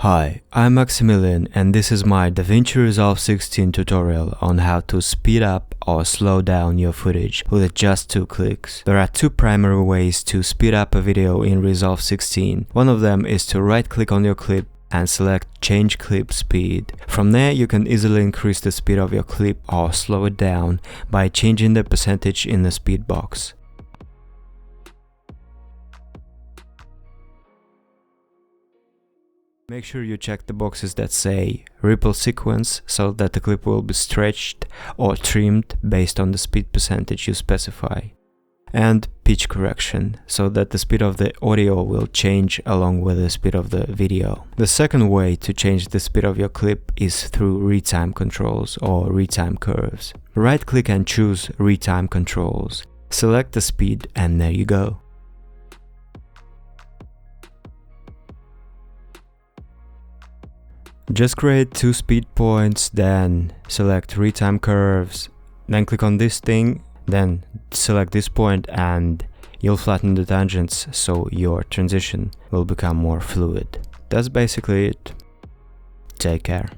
Hi, I'm Maximilian and this is my DaVinci Resolve 16 tutorial on how to speed up or slow down your footage with just 2 clicks. There are 2 primary ways to speed up a video in Resolve 16. One of them is to right-click on your clip and select Change Clip Speed. From there you can easily increase the speed of your clip or slow it down by changing the percentage in the speed box. Make sure you check the boxes that say Ripple Sequence so that the clip will be stretched or trimmed based on the speed percentage you specify. And Pitch Correction so that the speed of the audio will change along with the speed of the video. The second way to change the speed of your clip is through Retime Controls or Retime Curves. Right-click and choose Retime Controls. Select the speed and there you go. Just create 2 speed points, then select Retime Curves, then click on this thing, then select this point and you'll flatten the tangents so your transition will become more fluid. That's basically it. Take care.